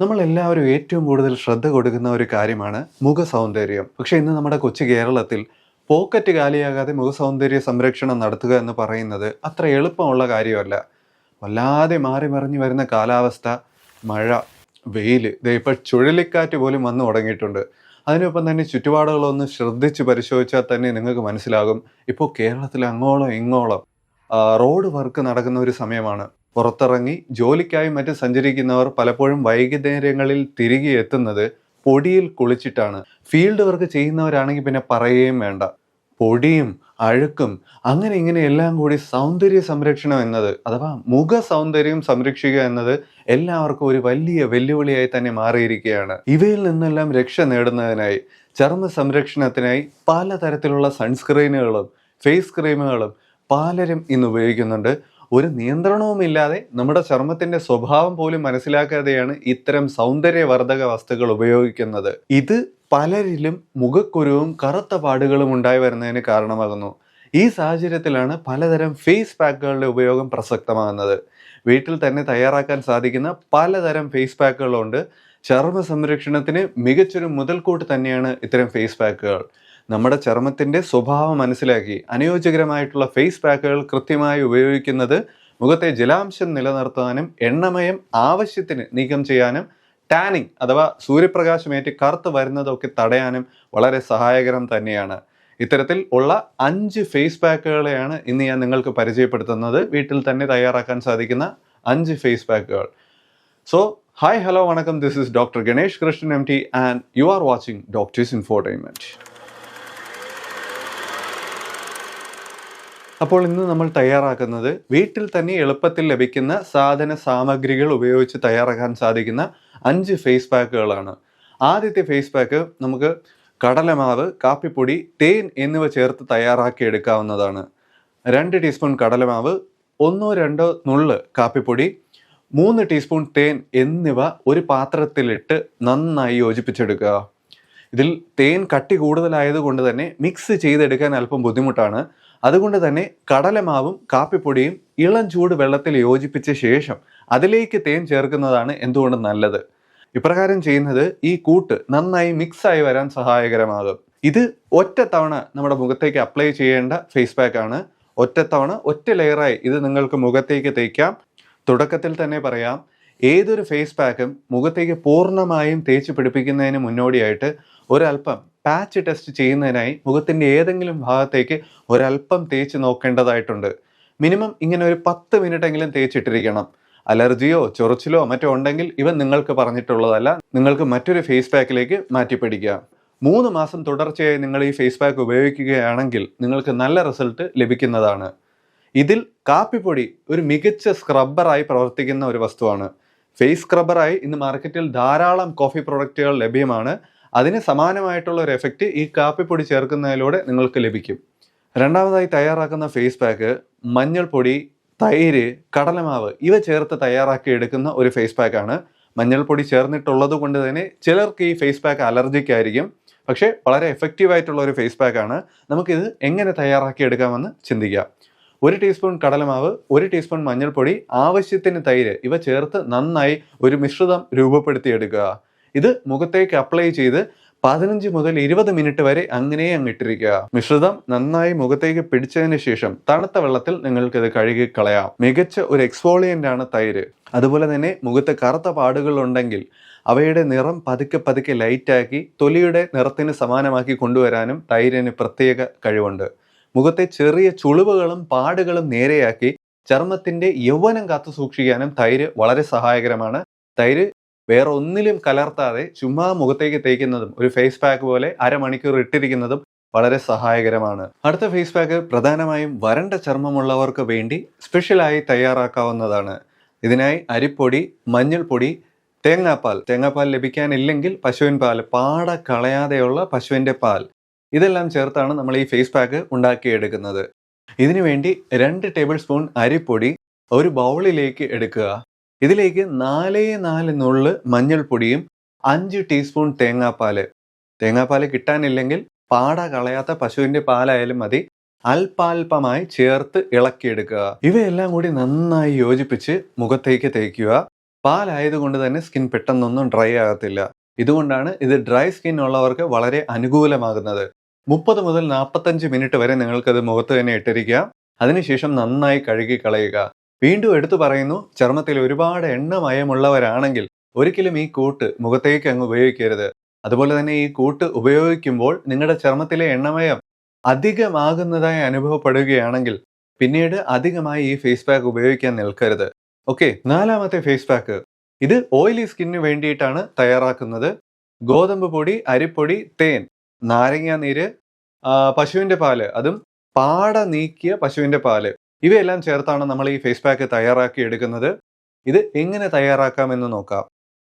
നമ്മളെല്ലാവരും ഏറ്റവും കൂടുതൽ ശ്രദ്ധ കൊടുക്കുന്ന ഒരു കാര്യമാണ് മുഖ സൗന്ദര്യം. പക്ഷെ ഇന്ന് നമ്മുടെ കൊച്ചു കേരളത്തിൽ പോക്കറ്റ് കാലിയാകാതെ മുഖ സൗന്ദര്യ സംരക്ഷണം നടത്തുക എന്ന് പറയുന്നത് അത്ര എളുപ്പമുള്ള കാര്യമല്ല. വല്ലാതെ മാറി മറിഞ്ഞു വരുന്ന കാലാവസ്ഥ, മഴ, വെയിൽ, ദേ ഇപ്പോൾ ചുഴലിക്കാറ്റ് പോലും വന്നു തുടങ്ങിയിട്ടുണ്ട്. അതിനൊപ്പം തന്നെ ചുറ്റുപാടുകളൊന്ന് ശ്രദ്ധിച്ച് പരിശോധിച്ചാൽ തന്നെ നിങ്ങൾക്ക് മനസ്സിലാകും. ഇപ്പോൾ കേരളത്തിൽ അങ്ങോളം ഇങ്ങോളം റോഡ് വർക്ക് നടക്കുന്ന ഒരു സമയമാണ്. പുറത്തിറങ്ങി ജോലിക്കായി മറ്റും സഞ്ചരിക്കുന്നവർ പലപ്പോഴും വൈകുന്നേരങ്ങളിൽ തിരികെ എത്തുന്നത് പൊടിയിൽ കുളിച്ചിട്ടാണ്. ഫീൽഡ് വർക്ക് ചെയ്യുന്നവരാണെങ്കിൽ പിന്നെ പറയുകയും വേണ്ട. പൊടിയും അഴുക്കും അങ്ങനെ ഇങ്ങനെ എല്ലാം കൂടി സൗന്ദര്യ സംരക്ഷണം എന്നത്, അഥവാ മുഖ സൗന്ദര്യം സംരക്ഷിക്കുക എന്നത് എല്ലാവർക്കും ഒരു വലിയ വെല്ലുവിളിയായി തന്നെ മാറിയിരിക്കുകയാണ്. ഇവയിൽ നിന്നെല്ലാം രക്ഷ നേടുന്നതിനായി, ചർമ്മ സംരക്ഷണത്തിനായി പലതരത്തിലുള്ള സൺസ്ക്രീനുകളും ഫേസ് ക്രീമുകളും പലരും ഇന്ന് ഉപയോഗിക്കുന്നുണ്ട്. ഒരു നിയന്ത്രണവുമില്ലാതെ നമ്മുടെ ചർമ്മത്തിന്റെ സ്വഭാവം പോലും മനസ്സിലാക്കാതെയാണ് ഇത്തരം സൗന്ദര്യവർദ്ധക വസ്തുക്കൾ ഉപയോഗിക്കുന്നത്. ഇത് പലരിലും മുഖക്കുരുവും കറുത്ത പാടുകളും ഉണ്ടായി വരുന്നതിന് കാരണമാകുന്നു. ഈ സാഹചര്യത്തിലാണ് പലതരം ഫേസ് പാക്കുകളുടെ ഉപയോഗം പ്രസക്തമാകുന്നത്. വീട്ടിൽ തന്നെ തയ്യാറാക്കാൻ സാധിക്കുന്ന പലതരം ഫേസ് പാക്കുകളുണ്ട്. ചർമ്മ സംരക്ഷണത്തിന് മികച്ചൊരു മുതൽക്കൂട്ട് തന്നെയാണ് ഇത്തരം ഫേസ് പാക്കുകൾ. നമ്മുടെ ചർമ്മത്തിന്റെ സ്വഭാവം മനസ്സിലാക്കി അനുയോജ്യകരമായിട്ടുള്ള ഫേസ് പാക്കുകൾ കൃത്യമായി ഉപയോഗിക്കുന്നത് മുഖത്തെ ജലാംശം നിലനിർത്താനും എണ്ണമയം ആവശ്യത്തിന് നീക്കം ചെയ്യാനും ടാനിങ് അഥവാ സൂര്യപ്രകാശമേറ്റ് കറുത്ത് വരുന്നതൊക്കെ തടയാനും വളരെ സഹായകരം തന്നെയാണ്. ഇത്തരത്തിൽ ഉള്ള 5 ഫേസ് പാക്കുകളെയാണ് ഇന്ന് ഞാൻ നിങ്ങൾക്ക് പരിചയപ്പെടുത്തുന്നത്. വീട്ടിൽ തന്നെ തയ്യാറാക്കാൻ സാധിക്കുന്ന 5 ഫേസ് പാക്കുകൾ. സോ ഹായ്, ഹലോ, വണക്കം. This is doctor Ganesh Krishnan MT and you are watching doctors infotainment. അപ്പോൾ ഇന്ന് നമ്മൾ തയ്യാറാക്കുന്നത് വീട്ടിൽ തന്നെ എളുപ്പത്തിൽ ലഭിക്കുന്ന സാധന സാമഗ്രികൾ ഉപയോഗിച്ച് തയ്യാറാക്കാൻ സാധിക്കുന്ന 5 ഫേസ് പാക്കുകളാണ്. ആദ്യത്തെ ഫേസ് പാക്ക് നമുക്ക് കടലമാവ്, കാപ്പിപ്പൊടി, തേൻ എന്നിവ ചേർത്ത് തയ്യാറാക്കി എടുക്കാവുന്നതാണ്. 2 ടീസ്പൂൺ കടലമാവ്, 1-2 നുള്ള് കാപ്പിപ്പൊടി, 3 ടീസ്പൂൺ തേൻ എന്നിവ ഒരു പാത്രത്തിലിട്ട് നന്നായി യോജിപ്പിച്ചെടുക്കുക. ഇതിൽ തേൻ കട്ടി കൂടുതലായതുകൊണ്ട് തന്നെ മിക്സ് ചെയ്തെടുക്കാൻ അല്പം ബുദ്ധിമുട്ടാണ്. അതുകൊണ്ട് തന്നെ കടലമാവും കാപ്പിപ്പൊടിയും ഇളം ചൂട് വെള്ളത്തിൽ യോജിപ്പിച്ച ശേഷം അതിലേക്ക് തേൻ ചേർക്കുന്നതാണ് എന്തുകൊണ്ടും നല്ലത്. ഇപ്രകാരം ചെയ്യുന്നത് ഈ കൂട്ട് നന്നായി മിക്സായി വരാൻ സഹായകരമാകും. ഇത് ഒറ്റത്തവണ നമ്മുടെ മുഖത്തേക്ക് അപ്ലൈ ചെയ്യേണ്ട ഫേസ് പാക്ക് ആണ്. ഒറ്റത്തവണ ഒറ്റ ലെയറായി ഇത് നിങ്ങൾക്ക് മുഖത്തേക്ക് തേക്കാം. തുടക്കത്തിൽ തന്നെ പറയാം, ഏതൊരു ഫേസ് പാക്കും മുഖത്തേക്ക് പൂർണ്ണമായും തേച്ച് പിടിപ്പിക്കുന്നതിന് മുന്നോടിയായിട്ട് ഒരല്പം പാച്ച് ടെസ്റ്റ് ചെയ്യുന്നതിനായി മുഖത്തിൻ്റെ ഏതെങ്കിലും ഭാഗത്തേക്ക് ഒരല്പം തേച്ച് നോക്കേണ്ടതായിട്ടുണ്ട്. മിനിമം ഇങ്ങനെ ഒരു 10 മിനിറ്റെങ്കിലും തേച്ചിട്ടിരിക്കണം. അലർജിയോ ചൊറിച്ചിലോ മറ്റോ ഉണ്ടെങ്കിൽ ഇവ നിങ്ങൾക്ക് പറഞ്ഞിട്ടുള്ളതല്ല, നിങ്ങൾക്ക് മറ്റൊരു ഫേസ് പാക്കിലേക്ക് മാറ്റിപ്പിടിക്കുക. 3 മാസം തുടർച്ചയായി നിങ്ങൾ ഈ ഫേസ് പാക്ക് ഉപയോഗിക്കുകയാണെങ്കിൽ നിങ്ങൾക്ക് നല്ല റിസൾട്ട് ലഭിക്കുന്നതാണ്. ഇതിൽ കാപ്പിപ്പൊടി ഒരു മികച്ച സ്ക്രബ്ബറായി പ്രവർത്തിക്കുന്ന ഒരു വസ്തുവാണ്. ഫേസ് സ്ക്രബ്ബറായി ഇന്ന് മാർക്കറ്റിൽ ധാരാളം കോഫി പ്രൊഡക്റ്റുകൾ ലഭ്യമാണ്. അതിന് സമാനമായിട്ടുള്ള ഒരു എഫക്റ്റ് ഈ കാപ്പിപ്പൊടി ചേർക്കുന്നതിലൂടെ നിങ്ങൾക്ക് ലഭിക്കും. രണ്ടാമതായി തയ്യാറാക്കുന്ന ഫേസ് പാക്ക് മഞ്ഞൾപ്പൊടി, തൈര്, കടലമാവ് ഇവ ചേർത്ത് തയ്യാറാക്കി എടുക്കുന്ന ഒരു ഫേസ് പാക്കാണ്. മഞ്ഞൾപ്പൊടി ചേർന്നിട്ടുള്ളത് കൊണ്ട് തന്നെ ചിലർക്ക് ഈ ഫേസ് പാക്ക് അലർജിക് ആയിരിക്കും. പക്ഷേ വളരെ എഫക്റ്റീവായിട്ടുള്ള ഒരു ഫേസ് പാക്കാണ്. നമുക്കിത് എങ്ങനെ തയ്യാറാക്കി എടുക്കാമെന്ന് ചിന്തിക്കാം. 1 ടീസ്പൂൺ കടലമാവ്, 1 ടീസ്പൂൺ മഞ്ഞൾപ്പൊടി, ആവശ്യത്തിന് തൈര് ഇവ ചേർത്ത് നന്നായി ഒരു മിശ്രിതം രൂപപ്പെടുത്തിയെടുക്കുക. ഇത് മുഖത്തേക്ക് അപ്ലൈ ചെയ്ത് 15 മുതൽ 20 മിനിറ്റ് വരെ അങ്ങനെ അങ്ങിട്ടിരിക്കുക. മിശ്രിതം നന്നായി മുഖത്തേക്ക് പിടിച്ചതിന് ശേഷം തണുത്ത വെള്ളത്തിൽ നിങ്ങൾക്കിത് കഴുകി കളയാം. മികച്ച ഒരു എക്സ്ഫോളിയന്റ് ആണ് തൈര്. അതുപോലെ തന്നെ മുഖത്ത് കറുത്ത പാടുകൾ ഉണ്ടെങ്കിൽ അവയുടെ നിറം പതുക്കെ പതുക്കെ ലൈറ്റാക്കി തൊലിയുടെ നിറത്തിന് സമാനമാക്കി കൊണ്ടുവരാനും തൈരിന് പ്രത്യേക കഴിവുണ്ട്. മുഖത്തെ ചെറിയ ചുളിവുകളും പാടുകളും നേരെയാക്കി ചർമ്മത്തിന്റെ യൗവനം കാത്തു സൂക്ഷിക്കാനും തൈര് വളരെ സഹായകരമാണ്. തൈര് വേറെ ഒന്നിലും കലർത്താതെ ചുമ്മാ മുഖത്തേക്ക് തേക്കുന്നതും ഒരു ഫേസ് പാക്ക് പോലെ അരമണിക്കൂർ ഇട്ടിരിക്കുന്നതും വളരെ സഹായകരമാണ്. അടുത്ത ഫേസ് പാക്ക് പ്രധാനമായും വരണ്ട ചർമ്മമുള്ളവർക്ക് വേണ്ടി സ്പെഷ്യലായി തയ്യാറാക്കാവുന്നതാണ്. ഇതിനായി അരിപ്പൊടി, മഞ്ഞൾപ്പൊടി, തേങ്ങാപ്പാൽ ലഭിക്കാനില്ലെങ്കിൽ പശുവിൻ പാൽ, പാട കളയാതെയുള്ള പശുവിൻ്റെ പാൽ, ഇതെല്ലാം ചേർത്താണ് നമ്മൾ ഈ ഫേസ് പാക്ക് ഉണ്ടാക്കിയെടുക്കുന്നത്. ഇതിനു വേണ്ടി 2 ടേബിൾ സ്പൂൺ അരിപ്പൊടി ഒരു ബൗളിലേക്ക് എടുക്കുക. ഇതിലേക്ക് 4 നുള്ള് മഞ്ഞൾപ്പൊടിയും 5 ടീസ്പൂൺ തേങ്ങാപ്പാൽ കിട്ടാനില്ലെങ്കിൽ പാട കളയാത്ത പശുവിൻ്റെ പാലായാലും മതി, അല്പാൽപമായി ചേർത്ത് ഇളക്കിയെടുക്കുക. ഇവയെല്ലാം കൂടി നന്നായി യോജിപ്പിച്ച് മുഖത്തേക്ക് തേക്കുക. പാലായതുകൊണ്ട് തന്നെ സ്കിൻ പെട്ടെന്നൊന്നും ഡ്രൈ ആകത്തില്ല. ഇതുകൊണ്ടാണ് ഇത് ഡ്രൈ സ്കിൻ ഉള്ളവർക്ക് വളരെ അനുകൂലമാകുന്നത്. 30 മുതൽ 45 മിനിറ്റ് വരെ നിങ്ങൾക്കത് മുഖത്ത് തന്നെ ഇട്ടിരിക്കാം. അതിനുശേഷം നന്നായി കഴുകി കളയുക. വീണ്ടും എടുത്തു പറയുന്നു, ചർമ്മത്തിൽ ഒരുപാട് എണ്ണമയമുള്ളവരാണെങ്കിൽ ഒരിക്കലും ഈ കൂട്ട് മുഖത്തേക്ക് അങ്ങ് ഉപയോഗിക്കരുത്. അതുപോലെ തന്നെ ഈ കൂട്ട് ഉപയോഗിക്കുമ്പോൾ നിങ്ങളുടെ ചർമ്മത്തിലെ എണ്ണമയം അധികമാകുന്നതായി അനുഭവപ്പെടുകയാണെങ്കിൽ പിന്നീട് അധികമായി ഈ ഫേസ് പാക്ക് ഉപയോഗിക്കാൻ നിൽക്കരുത്. ഓക്കെ, 4ാമത്തെ ഫേസ് പാക്ക്. ഇത് ഓയിലി സ്കിന്നിന് വേണ്ടിയിട്ടാണ് തയ്യാറാക്കുന്നത്. ഗോതമ്പ് പൊടി, അരിപ്പൊടി, തേൻ, നാരങ്ങ നീര്, പശുവിന്റെ പാല്, അതും പാട നീക്കിയ പശുവിന്റെ പാല്, ഇവയെല്ലാം ചേർത്താണ് നമ്മൾ ഈ ഫേസ് പാക്ക് തയ്യാറാക്കി എടുക്കുന്നത്. ഇത് എങ്ങനെ തയ്യാറാക്കാമെന്ന് നോക്കാം.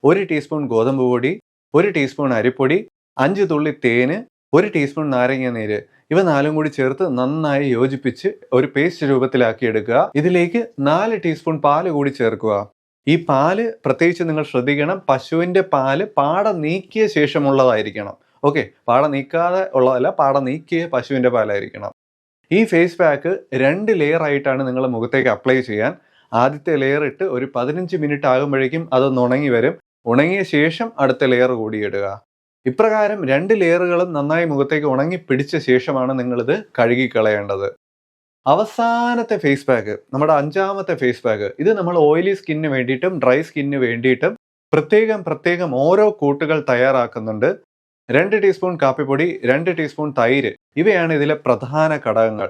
1 ടീസ്പൂൺ ഗോതമ്പ് പൊടി, 1 ടീസ്പൂൺ അരിപ്പൊടി, 5 തുള്ളി തേന്, 1 ടീസ്പൂൺ നാരങ്ങ നീര്, ഇവ 4ഉം കൂടി ചേർത്ത് നന്നായി യോജിപ്പിച്ച് ഒരു പേസ്റ്റ് രൂപത്തിലാക്കി എടുക്കുക. ഇതിലേക്ക് 4 ടീസ്പൂൺ പാല് കൂടി ചേർക്കുക. ഈ പാല് പ്രത്യേകിച്ച് നിങ്ങൾ ശ്രദ്ധിക്കണം, പശുവിന്റെ പാല് പാട നീക്കിയ ശേഷമുള്ളതായിരിക്കണം. ഓക്കെ, പാട നീക്കാതെ ഉള്ളതല്ല, പാട നീക്കിയ പശുവിന്റെ പാലായിരിക്കണം. ഈ ഫേസ് പാക്ക് 2 ലെയർ ആയിട്ടാണ് നിങ്ങൾ മുഖത്തേക്ക് അപ്ലൈ ചെയ്യാൻ. ആദ്യത്തെ ലെയർ ഇട്ട് ഒരു 15 മിനിറ്റ് ആകുമ്പോഴേക്കും അതൊന്ന് ഉണങ്ങി വരും. ഉണങ്ങിയ ശേഷം അടുത്ത ലെയർ കൂടി ഇടുക. ഇപ്രകാരം 2 ലെയറുകളും നന്നായി മുഖത്തേക്ക് ഉണങ്ങി പിടിച്ച ശേഷമാണ് നിങ്ങളിത് കഴുകിക്കളയേണ്ടത്. അവസാനത്തെ ഫേസ് പാക്ക്, നമ്മുടെ 5ാമത്തെ ഫേസ് പാക്ക്. ഇത് നമ്മൾ ഓയിലി സ്കിന്നിന് വേണ്ടിയിട്ടും ഡ്രൈ സ്കിന്നിന് വേണ്ടിയിട്ടും പ്രത്യേകം ഓരോ കൂട്ടുകൾ തയ്യാറാക്കുന്നുണ്ട്. 2 ടീസ്പൂൺ കാപ്പിപ്പൊടി, 2 ടീസ്പൂൺ തൈര്, ഇവയാണ് ഇതിലെ പ്രധാന ഘടകങ്ങൾ.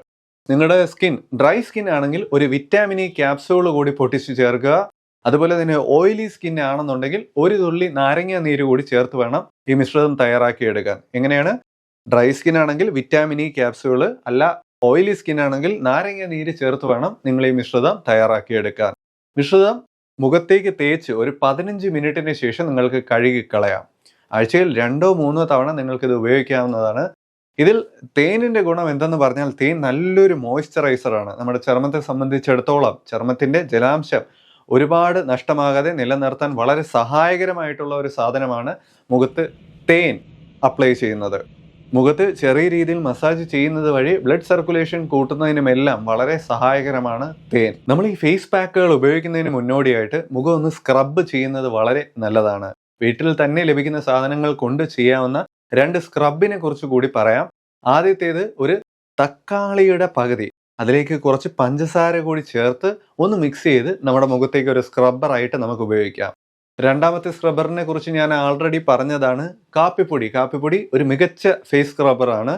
നിങ്ങളുടെ സ്കിൻ ഡ്രൈ സ്കിൻ ആണെങ്കിൽ ഒരു വിറ്റാമിൻ ഇ ക്യാപ്സൂൾ കൂടി പൊട്ടിച്ച് ചേർക്കുക. അതുപോലെ തന്നെ ഓയിലി സ്കിൻ ആണെന്നുണ്ടെങ്കിൽ 1 തുള്ളി നാരങ്ങ നീര് കൂടി ചേർത്ത് വേണം ഈ മിശ്രിതം തയ്യാറാക്കി എടുക്കാൻ. എങ്ങനെയാണ്? ഡ്രൈ സ്കിൻ ആണെങ്കിൽ വിറ്റാമിൻ ഇ ക്യാപ്സൂള്, അല്ല ഓയിലി സ്കിൻ ആണെങ്കിൽ നാരങ്ങ നീര് ചേർത്ത് വേണം നിങ്ങൾ ഈ മിശ്രിതം തയ്യാറാക്കിയെടുക്കാൻ. മിശ്രിതം മുഖത്തേക്ക് തേച്ച് ഒരു 15 മിനിറ്റിന് ശേഷം നിങ്ങൾക്ക് കഴുകിക്കളയാം. ആഴ്ചയിൽ 2-3 തവണ നിങ്ങൾക്കിത് ഉപയോഗിക്കാവുന്നതാണ്. ഇതിൽ തേനിന്റെ ഗുണം എന്തെന്ന് പറഞ്ഞാൽ, തേൻ നല്ലൊരു മോയ്സ്ചറൈസർ ആണ്. നമ്മുടെ ചർമ്മത്തെ സംബന്ധിച്ചിടത്തോളം ചർമ്മത്തിന്റെ ജലാംശം ഒരുപാട് നഷ്ടമാകാതെ നിലനിർത്താൻ വളരെ സഹായകരമായിട്ടുള്ള ഒരു സാധനമാണ് മുഖത്ത് തേൻ അപ്ലൈ ചെയ്യുന്നത്. മുഖത്ത് ചെറിയ രീതിയിൽ മസാജ് ചെയ്യുന്നത് വഴി ബ്ലഡ് സർക്കുലേഷൻ കൂട്ടുന്നതിനുമെല്ലാം വളരെ സഹായകരമാണ് തേൻ. നമ്മൾ ഈ ഫേസ് പാക്കുകൾ ഉപയോഗിക്കുന്നതിന് മുന്നോടിയായിട്ട് മുഖം ഒന്ന് സ്ക്രബ് ചെയ്യുന്നത് വളരെ നല്ലതാണ്. വീട്ടിൽ തന്നെ ലഭിക്കുന്ന സാധനങ്ങൾ കൊണ്ട് ചെയ്യാവുന്ന 2 സ്ക്രബിനെ കുറിച്ച് കൂടി പറയാം. ആദ്യത്തേത് ഒരു തക്കാളിയുടെ പകുതി, അതിലേക്ക് കുറച്ച് പഞ്ചസാര കൂടി ചേർത്ത് ഒന്ന് മിക്സ് ചെയ്ത് നമ്മുടെ മുഖത്തേക്ക് ഒരു സ്ക്രബ്ബറായിട്ട് നമുക്ക് ഉപയോഗിക്കാം. 2ാമത്തെ സ്ക്രബ്ബറിനെ കുറിച്ച് ഞാൻ ആൾറെഡി പറഞ്ഞതാണ്. കാപ്പിപ്പൊടി ഒരു മികച്ച ഫേസ് സ്ക്രബ്ബറാണ്.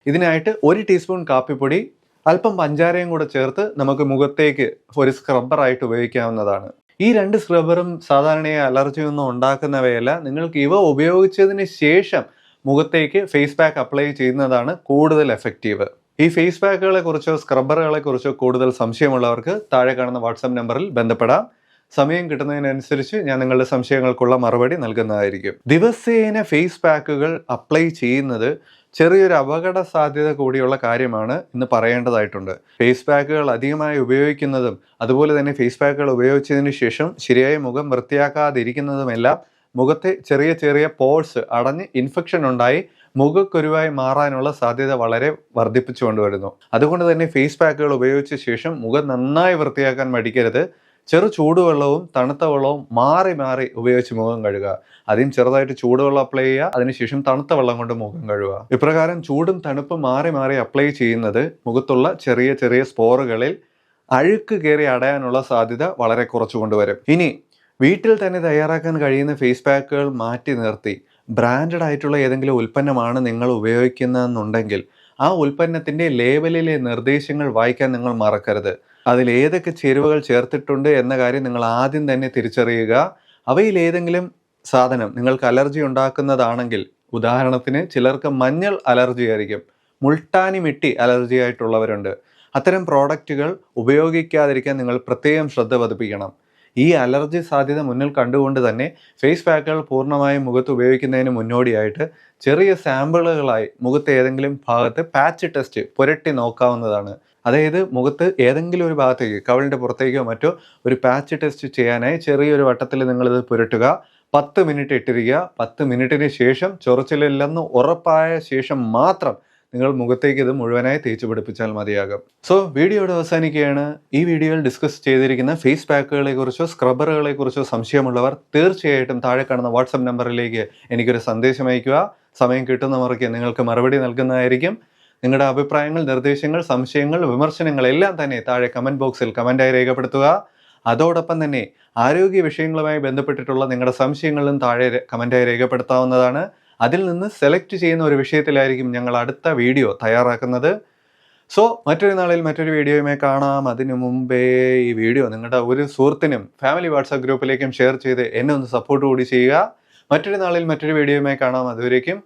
ഇതിനായിട്ട് 1 ടീസ്പൂൺ കാപ്പിപ്പൊടി, അല്പം പഞ്ചാരയും കൂടെ ചേർത്ത് നമുക്ക് മുഖത്തേക്ക് ഒരു സ്ക്രബ്ബറായിട്ട് ഉപയോഗിക്കാവുന്നതാണ്. ഈ 2 സ്ക്രബ്ബറും സാധാരണയായി അലർജി ഒന്നും ഉണ്ടാക്കുന്നവയല്ല. നിങ്ങൾക്ക് ഇവ ഉപയോഗിച്ചതിന് ശേഷം മുഖത്തേക്ക് ഫേസ് പാക്ക് അപ്ലൈ ചെയ്യുന്നതാണ് കൂടുതൽ എഫക്റ്റീവ്. ഈ ഫേസ് പാക്കുകളെ കുറിച്ചോ സ്ക്രബ്ബറുകളെ കുറിച്ചോ കൂടുതൽ സംശയമുള്ളവർക്ക് താഴെ കാണുന്ന വാട്സാപ്പ് നമ്പറിൽ ബന്ധപ്പെടാം. സമയം കിട്ടുന്നതിനനുസരിച്ച് ഞാൻ നിങ്ങളുടെ സംശയങ്ങൾക്കുള്ള മറുപടി നൽകുന്നതായിരിക്കും. ദിവസേന ഫേസ് പാക്കുകൾ അപ്ലൈ ചെയ്യുന്നത് ചെറിയൊരു അപകട സാധ്യത കൂടിയുള്ള കാര്യമാണ് ഇന്ന് പറയേണ്ടതായിട്ടുണ്ട്. ഫേസ് പാക്കുകൾ അധികമായി ഉപയോഗിക്കുന്നതും അതുപോലെ തന്നെ ഫേസ് പാക്കുകൾ ഉപയോഗിച്ചതിന് ശേഷം ശരിയായ മുഖം വൃത്തിയാക്കാതിരിക്കുന്നതുമെല്ലാം മുഖത്തെ ചെറിയ പോഴ്സ് അടഞ്ഞ് ഇൻഫെക്ഷൻ ഉണ്ടായി മുഖക്കുരുവായി മാറാനുള്ള സാധ്യത വളരെ വർദ്ധിപ്പിച്ചു കൊണ്ടുവരുന്നു. അതുകൊണ്ട് തന്നെ ഫേസ് പാക്കുകൾ ഉപയോഗിച്ച ശേഷം മുഖം നന്നായി വൃത്തിയാക്കാൻ മടിക്കരുത്. ചെറു ചൂടുവെള്ളവും തണുത്ത വെള്ളവും മാറി ഉപയോഗിച്ച് മുഖം കഴുകുക. ആദ്യം ചെറുതായിട്ട് ചൂടുവെള്ളം അപ്ലൈ ചെയ്യുക, അതിനുശേഷം തണുത്ത വെള്ളം കൊണ്ട് മുഖം കഴുകുക. ഇപ്രകാരം ചൂടും തണുപ്പും മാറി അപ്ലൈ ചെയ്യുന്നത് മുഖത്തുള്ള ചെറിയ സ്പോറുകളിൽ അഴുക്ക് കയറി അടയാനുള്ള സാധ്യത വളരെ കുറച്ചു കൊണ്ടുവരും. ഇനി വീട്ടിൽ തന്നെ തയ്യാറാക്കാൻ കഴിയുന്ന ഫേസ് പാക്കുകൾ മാറ്റി നിർത്തി ബ്രാൻഡഡ് ആയിട്ടുള്ള ഏതെങ്കിലും ഉൽപ്പന്നമാണ് നിങ്ങൾ ഉപയോഗിക്കുന്നതെന്നുണ്ടെങ്കിൽ ആ ഉൽപ്പന്നത്തിന്റെ ലേബലിലെ നിർദ്ദേശങ്ങൾ വായിക്കാൻ നിങ്ങൾ മറക്കരുത്. അതിൽ ഏതൊക്കെ ചേരുവകൾ ചേർത്തിട്ടുണ്ട് എന്ന കാര്യം നിങ്ങൾ ആദ്യം തന്നെ തിരിച്ചറിയുക. അവയിൽ ഏതെങ്കിലും സാധനം നിങ്ങൾക്ക് അലർജി ഉണ്ടാക്കുന്നതാണെങ്കിൽ, ഉദാഹരണത്തിന് ചിലർക്ക് മഞ്ഞൾ അലർജി ആയിരിക്കും, മുൾട്ടാനി മിട്ടി അലർജി ആയിട്ടുള്ളവരുണ്ട്. അത്തരം പ്രോഡക്റ്റുകൾ ഉപയോഗിക്കാതിരിക്കാൻ നിങ്ങൾ പ്രത്യേകം ശ്രദ്ധ പതിപ്പിക്കണം. ഈ അലർജി സാധ്യത മുന്നിൽ കണ്ടുകൊണ്ട് തന്നെ ഫേസ് പാക്കുകൾ പൂർണ്ണമായും മുഖത്ത് ഉപയോഗിക്കുന്നതിന് മുന്നോടിയായിട്ട് ചെറിയ സാമ്പിളുകളായി മുഖത്ത് ഏതെങ്കിലും ഭാഗത്ത് പാച്ച് ടെസ്റ്റ് പുരട്ടി നോക്കാവുന്നതാണ്. അതായത് മുഖത്ത് ഏതെങ്കിലും ഒരു ഭാഗത്തേക്ക്, കവിളിൻ്റെ പുറത്തേക്കോ മറ്റോ ഒരു പാച്ച് ടെസ്റ്റ് ചെയ്യാനായി ചെറിയൊരു വട്ടത്തിൽ നിങ്ങളിത് പുരട്ടുക. 10 മിനിറ്റ് ഇട്ടിരിക്കുക. 10 മിനിറ്റിന് ശേഷം ചൊറിച്ചിലില്ലെന്ന് ഉറപ്പായ ശേഷം മാത്രം നിങ്ങൾ മുഖത്തേക്ക് ഇത് മുഴുവനായി തേച്ച് പിടിപ്പിച്ചാൽ മതിയാകും. സോ വീഡിയോയുടെ അവസാനിക്കുകയാണ്. ഈ വീഡിയോയിൽ ഡിസ്കസ് ചെയ്തിരിക്കുന്ന ഫേസ് പാക്കുകളെ കുറിച്ചോ സ്ക്രബറുകളെ കുറിച്ചോ സംശയമുള്ളവർ തീർച്ചയായിട്ടും താഴെ കാണുന്ന വാട്സപ്പ് നമ്പറിലേക്ക് എനിക്കൊരു സന്ദേശം അയയ്ക്കുക. സമയം കിട്ടുന്ന മുറയ്ക്ക് നിങ്ങൾക്ക് മറുപടി നൽകുന്നതായിരിക്കും. നിങ്ങളുടെ അഭിപ്രായങ്ങൾ, നിർദ്ദേശങ്ങൾ, സംശയങ്ങൾ, വിമർശനങ്ങൾ എല്ലാം തന്നെ താഴെ കമൻറ്റ് ബോക്സിൽ കമൻറ്റായി രേഖപ്പെടുത്തുക. അതോടൊപ്പം തന്നെ ആരോഗ്യ വിഷയങ്ങളുമായി ബന്ധപ്പെട്ടിട്ടുള്ള നിങ്ങളുടെ സംശയങ്ങളും താഴെ കമൻറ്റായി രേഖപ്പെടുത്താവുന്നതാണ്. അതിൽ നിന്ന് സെലക്ട് ചെയ്യുന്ന ഒരു വിഷയത്തിലായിരിക്കും ഞങ്ങൾ അടുത്ത വീഡിയോ തയ്യാറാക്കുന്നത്. സോ മറ്റൊരു നാളിൽ മറ്റൊരു വീഡിയോയുമായി കാണാം. അതിനു മുമ്പേ ഈ വീഡിയോ നിങ്ങളുടെ ഒരു സുഹൃത്തിനും ഫാമിലി വാട്സാപ്പ് ഗ്രൂപ്പിലേക്കും ഷെയർ ചെയ്ത് എന്നെ ഒന്ന് സപ്പോർട്ട് കൂടി ചെയ്യുക. മറ്റൊരു നാളിൽ മറ്റൊരു വീഡിയോയുമായി കാണാം. അതുവരേക്കും